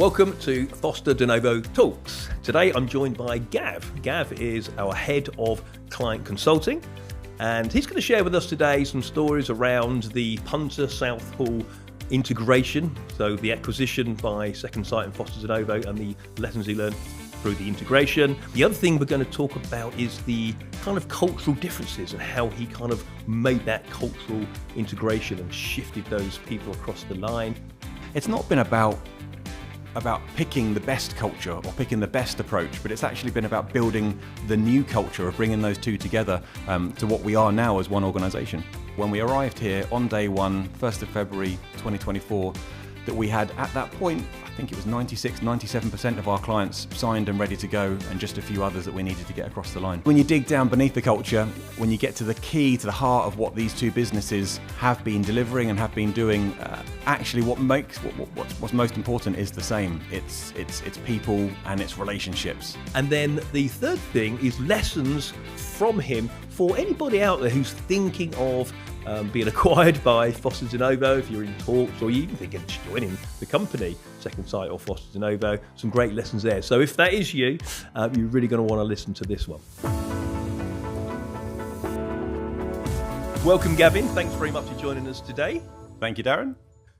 Welcome to Foster Denovo Talks. Today I'm joined by Gav. Gav is our head of client consulting, and he's going to share with us today some stories around the Punter Southall integration, so the acquisition by Second Sight and Foster Denovo and the lessons he learned through the integration. The other thing we're going to talk about is the kind of cultural differences and how he kind of made that cultural integration and shifted those people across the line. It's not been about picking the best culture or picking the best approach, but it's actually been about building the new culture of bringing those two together to what we are now as one organisation. When we arrived here on day one, 1st of February 2024, that we had at that point, I think it was 97% of our clients signed and ready to go, and just a few others that we needed to get across the line. When you dig down beneath the culture, when you get to the key, to the heart of what these two businesses have been delivering and have been doing, actually what's most important is the same. It's people and it's relationships. And then the third thing is lessons from him for anybody out there who's thinking of being acquired by Foster Denovo, if you're in talks or you even thinking of joining the company, Second Sight or Foster Denovo, some great lessons there. So if that is you, you're really going to want to listen to this one. Welcome, Gavin. Thanks very much for joining us today. Thank you, Darren.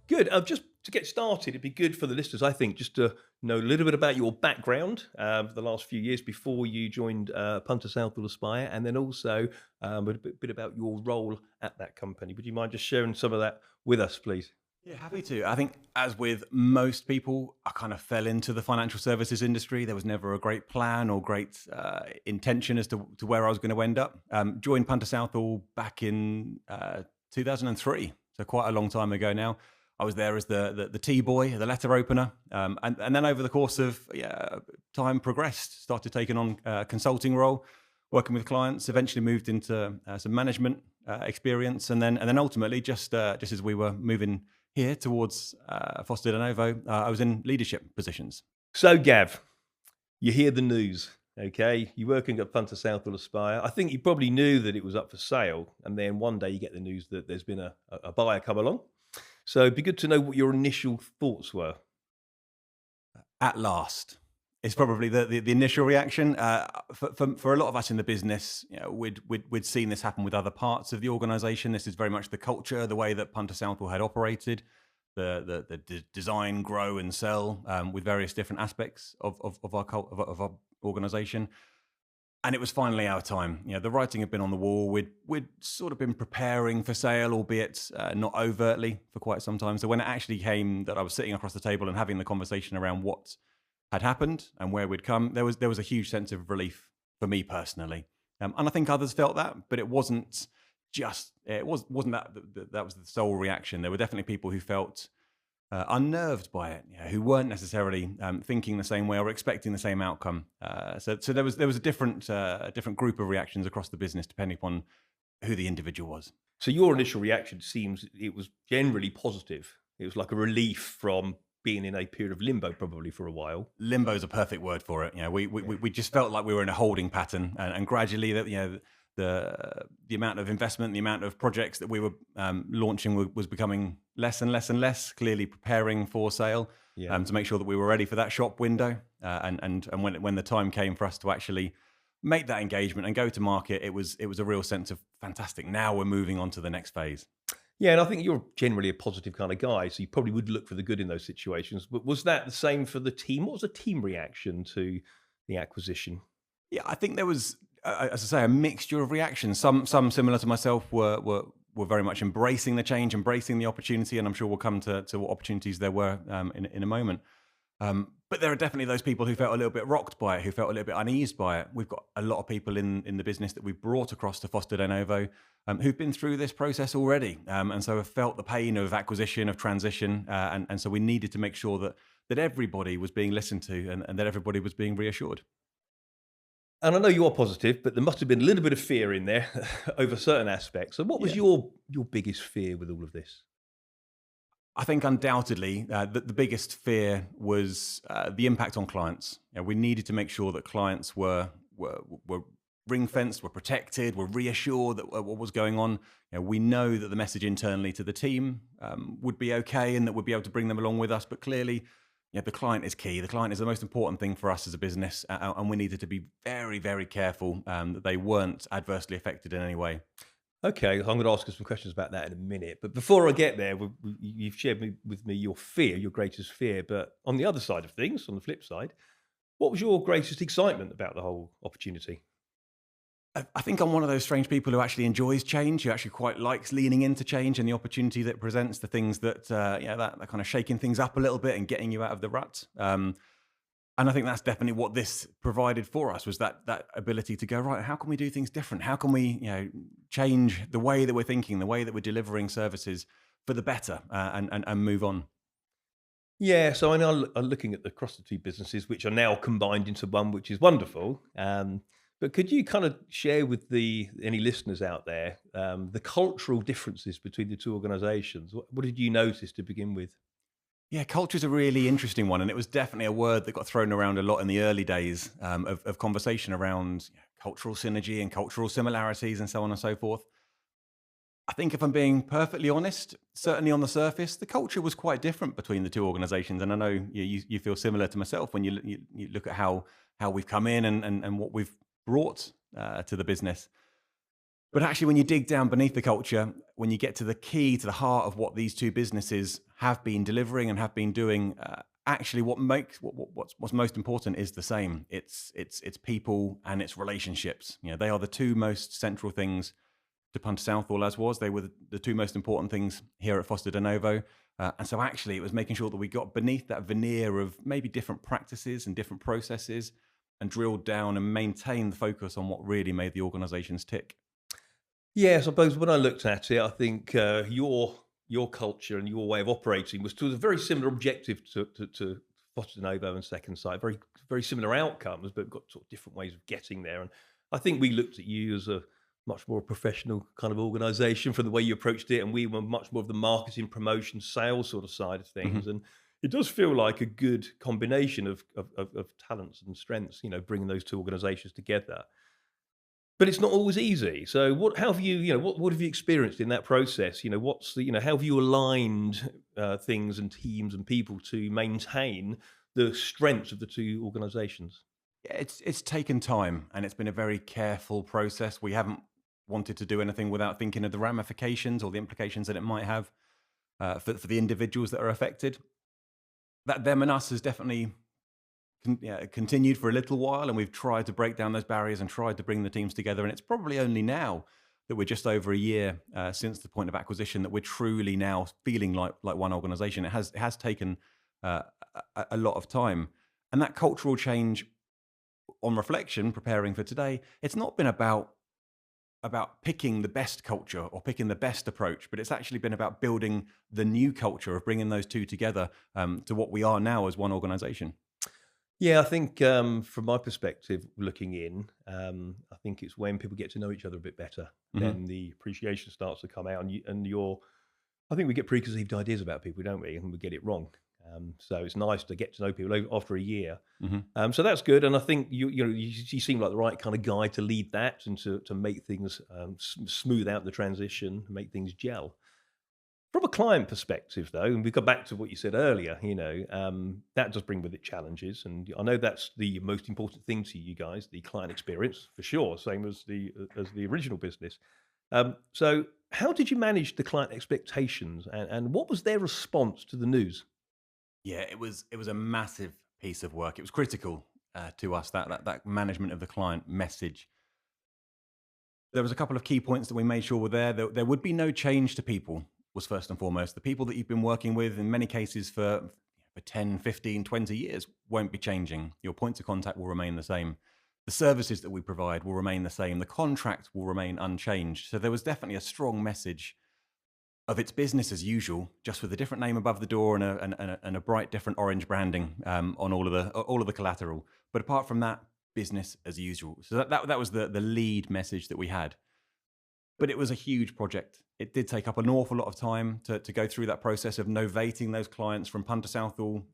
Good. Just to get started, it'd be good for the listeners, I think, just to know a little bit about your background for the last few years before you joined Punter Southall Aspire, and then also a bit about your role at that company. Would you mind just sharing some of that with us, please? Yeah, happy to. I think as with most people, I kind of fell into the financial services industry. There was never a great plan or great intention as to where I was going to end up. Joined Punter Southall back in 2003, so quite a long time ago now. I was there as the T-boy, the letter opener, and then over the course of time progressed, started taking on a consulting role, working with clients, eventually moved into some management experience, and then ultimately, just as we were moving here towards Foster Denovo, I was in leadership positions. So Gav, you hear the news, okay? You're working at Punter Southall Aspire. I think you probably knew that it was up for sale, and then one day you get the news that there's been a buyer come along. So it'd be good to know what your initial thoughts were. At last, is probably the initial reaction. For a lot of us in the business, we'd seen this happen with other parts of the organisation. This is very much the culture, the way that Punter Southall had operated, the design, grow, and sell with various different aspects of our organisation. And it was finally our time. The writing had been on the wall. We'd sort of been preparing for sale, albeit not overtly, for quite some time. So when it actually came that I was sitting across the table and having the conversation around what had happened and where we'd come, there was a huge sense of relief for me personally. And I think others felt that, but it wasn't that was the sole reaction. There were definitely people who felt unnerved by it, who weren't necessarily thinking the same way or expecting the same outcome. So there was a different group of reactions across the business depending upon who the individual was. So your initial reaction seems it was generally positive. It was like a relief from being in a period of limbo probably for a while. Limbo is a perfect word for it. We just felt like we were in a holding pattern, and gradually that the amount of investment, the amount of projects that we were launching was becoming less and less and less, clearly preparing for sale to make sure that we were ready for that shop window. And when the time came for us to actually make that engagement and go to market, it was a real sense of fantastic. Now we're moving on to the next phase. Yeah, and I think you're generally a positive kind of guy, so you probably would look for the good in those situations. But was that the same for the team? What was the team reaction to the acquisition? Yeah, I think there was, as I say, a mixture of reactions. Some similar to myself were very much embracing the change, embracing the opportunity, and I'm sure we'll come to what opportunities there were in a moment. But there are definitely those people who felt a little bit rocked by it, who felt a little bit uneased by it. We've got a lot of people in the business that we've brought across to Foster Denovo who've been through this process already, and so have felt the pain of acquisition, of transition, and so we needed to make sure that everybody was being listened to and that everybody was being reassured. And I know you are positive, but there must have been a little bit of fear in there over certain aspects. So what was your biggest fear with all of this? I think undoubtedly the biggest fear was the impact on clients. We needed to make sure that clients were ring-fenced, were protected, were reassured that what was going on. We know that the message internally to the team would be okay and that we'd be able to bring them along with us, but clearly Yeah, the client is key. The client is the most important thing for us as a business, and we needed to be very, very careful that they weren't adversely affected in any way. Okay, I'm going to ask you some questions about that in a minute. But before I get there, you've shared with me your fear, your greatest fear. But on the other side of things, on the flip side, what was your greatest excitement about the whole opportunity? I think I'm one of those strange people who actually enjoys change, who actually quite likes leaning into change and the opportunity that presents, the things that, that kind of shaking things up a little bit and getting you out of the rut. And I think that's definitely what this provided for us, was that ability to go, right, how can we do things different? How can we, change the way that we're thinking, the way that we're delivering services for the better, and move on? Yeah, so I know I'm looking at the across the two businesses, which are now combined into one, which is wonderful. But could you kind of share with the any listeners out there the cultural differences between the two organisations? What did you notice to begin with? Yeah, culture is a really interesting one, and it was definitely a word that got thrown around a lot in the early days of conversation around cultural synergy and cultural similarities and so on and so forth. I think if I'm being perfectly honest, certainly on the surface, the culture was quite different between the two organisations, and I know you feel similar to myself when you look at how we've come in and what we've brought to the business. But actually, when you dig down beneath the culture, when you get to the key, to the heart of what these two businesses have been delivering and have been doing, actually, what's most important is the same. It's people and it's relationships. They are the two most central things to Punter Southall, as was. They were the two most important things here at Foster Denovo. And so actually, it was making sure that we got beneath that veneer of maybe different practices and different processes and drilled down and maintained the focus on what really made the organizations tick. Yeah, I suppose when I looked at it, I think your culture and your way of operating was to a very similar objective to Foster Novo and Second Sight. Very similar outcomes, but got sort of different ways of getting there. And I think we looked at you as a much more professional kind of organisation for the way you approached it, and we were much more of the marketing, promotion, sales sort of side of Mhm. things. And it does feel like a good combination of talents and strengths, bringing those two organisations together. But it's not always easy. So how have what have you experienced in that process? How have you aligned things and teams and people to maintain the strengths of the two organizations? Yeah, it's taken time and it's been a very careful process. We haven't wanted to do anything without thinking of the ramifications or the implications that it might have for the individuals that are affected. That them and us has definitely continued for a little while, and we've tried to break down those barriers and tried to bring the teams together. And it's probably only now that we're just over a year since the point of acquisition that we're truly now feeling like one organisation. It has taken a lot of time, and that cultural change, on reflection, preparing for today, it's not been about picking the best culture or picking the best approach, but it's actually been about building the new culture of bringing those two together to what we are now as one organisation. Yeah, I think from my perspective, looking in, I think it's when people get to know each other a bit better, Hmm. then the appreciation starts to come out, and you're I think we get preconceived ideas about people, don't we? And we get it wrong. So it's nice to get to know people after a year. Hmm. So that's good. And I think you seem like the right kind of guy to lead that and to make things smooth out the transition, make things gel. From a client perspective, though, and we go back to what you said earlier, that does bring with it challenges, and I know that's the most important thing to you guys, the client experience for sure, same as the original business. So, how did you manage the client expectations, and what was their response to the news? Yeah, it was a massive piece of work. It was critical to us, that management of the client message. There was a couple of key points that we made sure were there. There would be no change to people, was first and foremost. The people that you've been working with, in many cases for 10, 15, 20 years, won't be changing. Your points of contact will remain the same. The services that we provide will remain the same. The contract will remain unchanged. So there was definitely a strong message of its business as usual, just with a different name above the door and a bright different orange branding on all of the collateral. But apart from that, business as usual. So that was the lead message that we had. But it was a huge project. It did take up an awful lot of time to go through that process of novating those clients from Punter Southall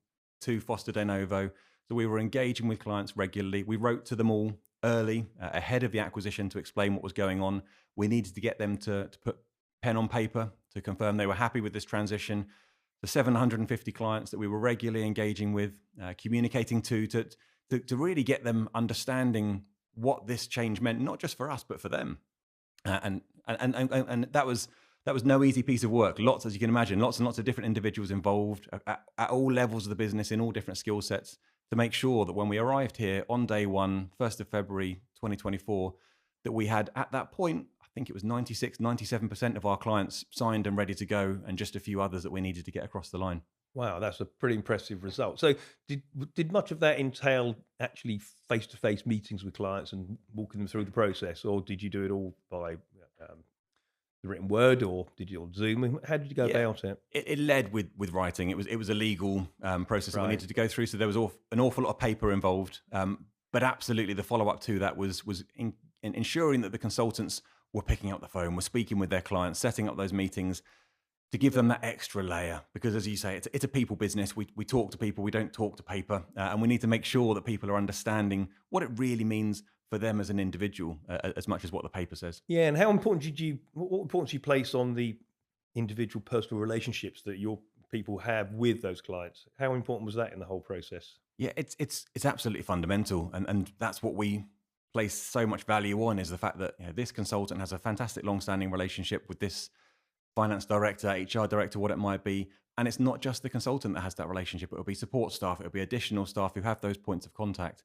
to Foster Denovo. So we were engaging with clients regularly. We wrote to them all early, ahead of the acquisition, to explain what was going on. We needed to get them to put pen on paper to confirm they were happy with this transition. the 750 clients that we were regularly engaging with, communicating to really get them understanding what this change meant, not just for us, but for them. And that was no easy piece of work. Lots, as you can imagine, lots and lots of different individuals involved at all levels of the business, in all different skill sets, to make sure that when we arrived here on day one, 1st of February 2024, that we had at that point, I think it was 96, 97% of our clients signed and ready to go, and just a few others that we needed to get across the line. Wow, that's a pretty impressive result. So did much of that entail actually face-to-face meetings with clients and walking them through the process, or did you do it all by the written word, or did you on Zoom? How did you go about it? It led with writing. It was a legal process that we needed to go through, so there was an awful lot of paper involved. But absolutely, the follow-up to that was in ensuring that the consultants were picking up the phone, were speaking with their clients, setting up those meetings to give them that extra layer. Because as you say, it's a people business. We talk to people, we don't talk to paper. And we need to make sure that people are understanding what it really means for them as an individual, as much as what the paper says. Yeah, and how important what importance did you place on the individual personal relationships that your people have with those clients? How important was that in the whole process? Yeah, it's absolutely fundamental, and that's what we place so much value on, is the fact that this consultant has a fantastic long-standing relationship with this finance director, HR director, what it might be. And it's not just the consultant that has that relationship. It'll be support staff, it'll be additional staff who have those points of contact.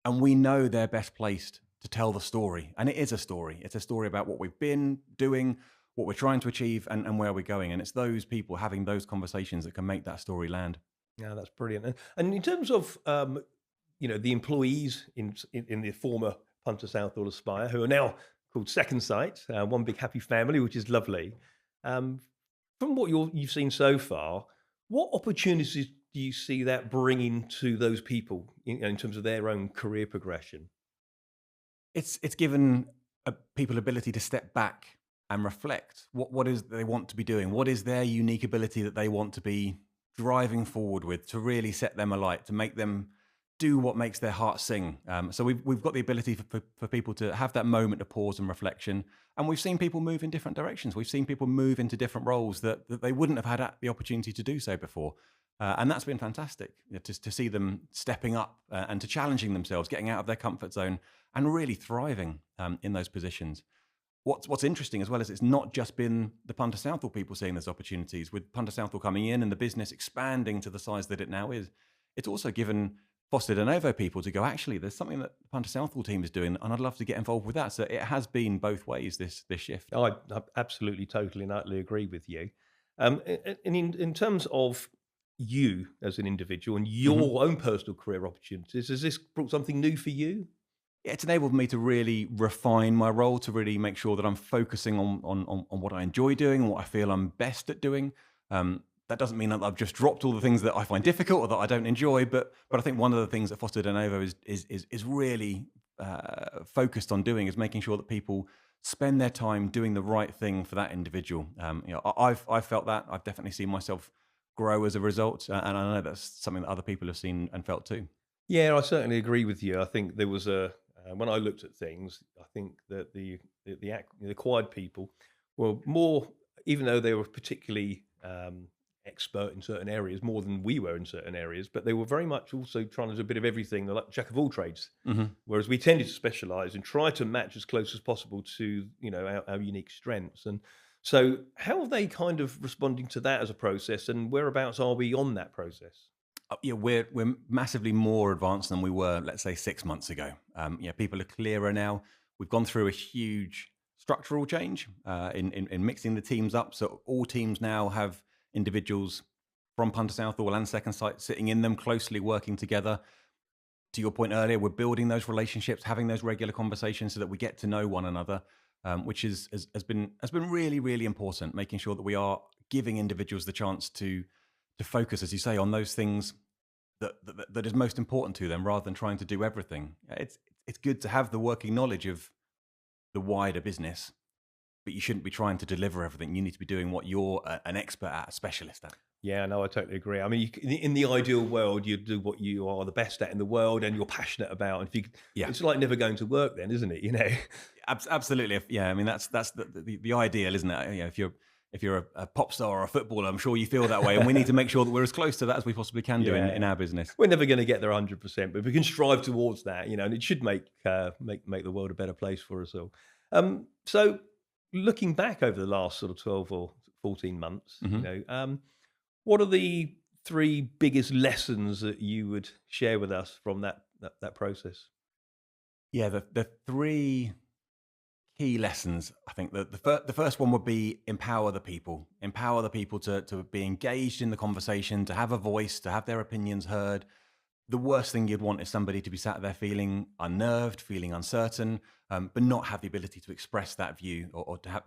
And we know they're best placed to tell the story. And it is a story. It's a story about what we've been doing, what we're trying to achieve, and where we're going. And it's those people having those conversations that can make that story land. Yeah, that's brilliant. And in terms of the employees in the former Punter Southall Aspire, who are now called Second Sight, one big happy family, which is lovely. From what you've seen so far, what opportunities do you see that bringing to those people in terms of their own career progression? It's given people ability to step back and reflect. What is they want to be doing? What is their unique ability that they want to be driving forward with, to really set them alight, to make them do what makes their heart sing. So we've got the ability for people to have that moment of pause and reflection. And we've seen people move in different directions. We've seen people move into different roles that they wouldn't have had the opportunity to do so before. And that's been fantastic, to see them stepping up and to challenging themselves, getting out of their comfort zone and really thriving in those positions. What's interesting as well is it's not just been the Punter Southall people seeing those opportunities. With Punter Southall coming in and the business expanding to the size that it now is, it's also given Foster Denovo people to go, actually, there's something that the Punter Southall team is doing, and I'd love to get involved with that. So it has been both ways, this shift. I absolutely, totally and utterly agree with you. And in terms of you as an individual and your own personal career opportunities, has this brought something new for you? Yeah, it's enabled me to really refine my role, to really make sure that I'm focusing on what I enjoy doing and what I feel I'm best at doing. That doesn't mean that I've just dropped all the things that I find difficult or that I don't enjoy, but I think one of the things that Foster Denovo is really focused on doing is making sure that people spend their time doing the right thing for that individual. I've felt that. I've definitely seen myself grow as a result, and I know that's something that other people have seen and felt too. Yeah, I certainly agree with you. I think there was when I looked at things, I think that the acquired people were more, even though they were particularly expert in certain areas, more than we were in certain areas, but they were very much also trying to do a bit of everything. They're like jack of all trades, whereas we tended to specialise and try to match as close as possible to our unique strengths. And so, how are they kind of responding to that as a process, and whereabouts are we on that process? Yeah, we're massively more advanced than we were, let's say, 6 months ago. People are clearer now. We've gone through a huge structural change in mixing the teams up. So all teams now have individuals from Punter Southall and Second Sight sitting in them, closely working together. To your point earlier, we're building those relationships, having those regular conversations so that we get to know one another, which has been really, really important, making sure that we are giving individuals the chance to focus, as you say, on those things that is most important to them, rather than trying to do everything. It's good to have the working knowledge of the wider business, but you shouldn't be trying to deliver everything. You need to be doing what you're an expert at, a specialist at. Yeah, no, I totally agree. I mean, in the ideal world, you do what you are the best at in the world and you're passionate about. And it's like never going to work then, isn't it? Absolutely. Yeah, I mean, that's the ideal, isn't it? If if you're a pop star or a footballer, I'm sure you feel that way. And we need to make sure that we're as close to that as we possibly can do in our business. We're never going to get there 100%, but we can strive towards that, and it should make the world a better place for us all. So looking back over the last sort of 12 or 14 months, what are the 3 biggest lessons that you would share with us from that process? Yeah, the 3 key lessons. I think the first one would be empower the people to be engaged in the conversation, to have a voice, to have their opinions heard. The worst thing you'd want is somebody to be sat there feeling unnerved, feeling uncertain, but not have the ability to express that view or to have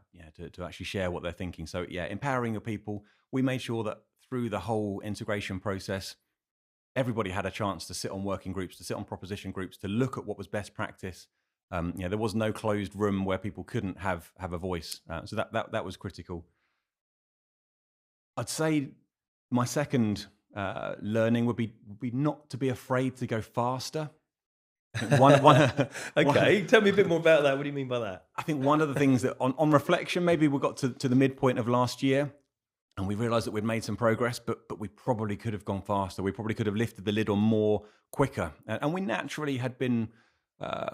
to actually share what they're thinking. So empowering your people. We made sure that through the whole integration process, everybody had a chance to sit on working groups, to sit on proposition groups, to look at what was best practice. There was no closed room where people couldn't have a voice. So that was critical. I'd say my second learning would be not to be afraid to go faster. Okay, tell me a bit more about that. What do you mean by that? I think one of the things that on reflection, maybe we got to the midpoint of last year and we realized that we'd made some progress, but we probably could have gone faster. We probably could have lifted the lid on more quicker. And we naturally had been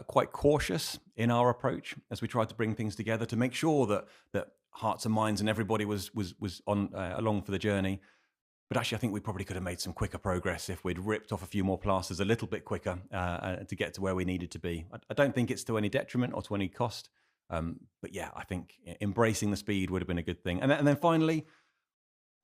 quite cautious in our approach as we tried to bring things together to make sure that hearts and minds and everybody was on along for the journey. But actually, I think we probably could have made some quicker progress if we'd ripped off a few more plasters a little bit quicker to get to where we needed to be. I don't think it's to any detriment or to any cost. But I think embracing the speed would have been a good thing. And then finally,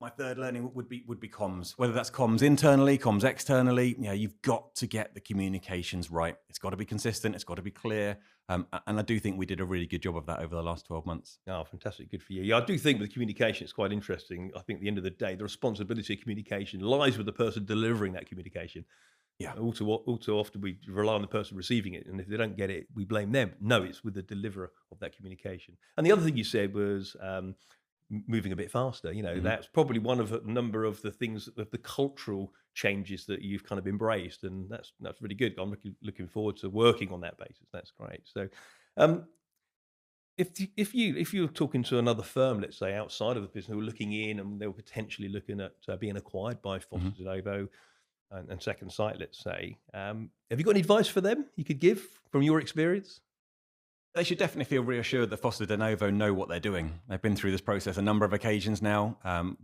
my third learning would be comms, whether that's comms internally, comms externally. You've got to get the communications right. It's got to be consistent. It's got to be clear. And I do think we did a really good job of that over the last 12 months. Oh, fantastic. Good for you. Yeah, I do think with communication, it's quite interesting. I think at the end of the day, the responsibility of communication lies with the person delivering that communication. Yeah. All too often we rely on the person receiving it. And if they don't get it, we blame them. No, it's with the deliverer of that communication. And the other thing you said was moving a bit faster. That's probably one of a number of the things, of the cultural changes that you've kind of embraced, and that's really good. I'm looking forward to working on that basis. That's great. So, if you're talking to another firm, let's say outside of the business, who are looking in and they were potentially looking at being acquired by Foster Denovo and Second Sight, let's say, have you got any advice for them you could give from your experience? They should definitely feel reassured that Foster Denovo know what they're doing. They've been through this process a number of occasions now,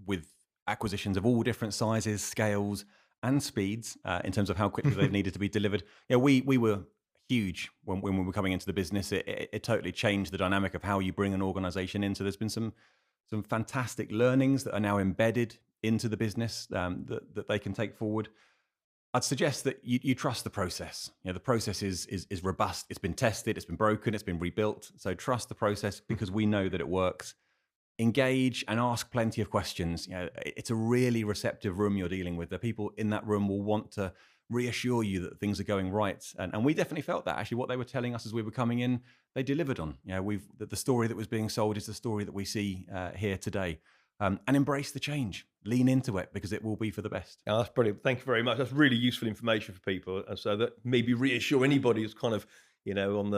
with acquisitions of all different sizes, scales, and speeds in terms of how quickly they've needed to be delivered. We were huge when we were coming into the business. It totally changed the dynamic of how you bring an organization in. So there's been some fantastic learnings that are now embedded into the business that they can take forward. I'd suggest that you trust the process. The process is robust. It's been tested. It's been broken. It's been rebuilt. So trust the process because we know that it works. Engage and ask plenty of questions. It's a really receptive room you're dealing with. The people in that room will want to reassure you that things are going right. And we definitely felt that. Actually, what they were telling us as we were coming in, they delivered on. The story that was being sold is the story that we see here today. And embrace the change. Lean into it because it will be for the best. Oh, that's brilliant. Thank you very much. That's really useful information for people, and so that maybe reassure anybody who's kind of on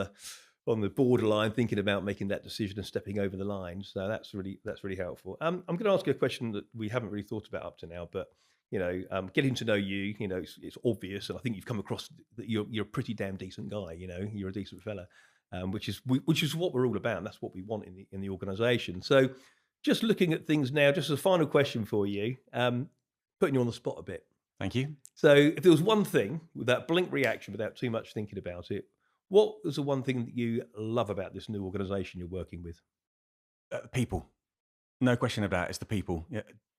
the borderline thinking about making that decision and stepping over the line. So that's really helpful. I'm going to ask you a question that we haven't really thought about up to now, but getting to know you, it's obvious, and I think you've come across that you're a pretty damn decent guy. You're a decent fella, which is what we're all about. And that's what we want in the organisation. So. Just looking at things now, just a final question for you, putting you on the spot a bit. Thank you. So if there was one thing, with that blink reaction, without too much thinking about it, what was the one thing that you love about this new organisation you're working with? People. No question about it. It's the people.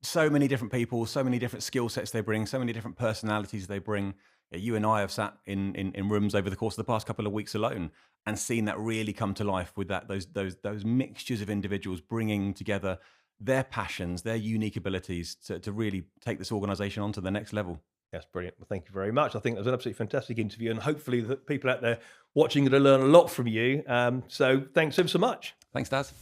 So many different people, so many different skill sets they bring, so many different personalities they bring. You and I have sat in rooms over the course of the past couple of weeks alone and seen that really come to life with those mixtures of individuals bringing together their passions, their unique abilities to really take this organisation on to the next level. That's brilliant. Well, thank you very much. I think that was an absolutely fantastic interview, and hopefully the people out there watching are going to learn a lot from you. So thanks so much. Thanks, Daz.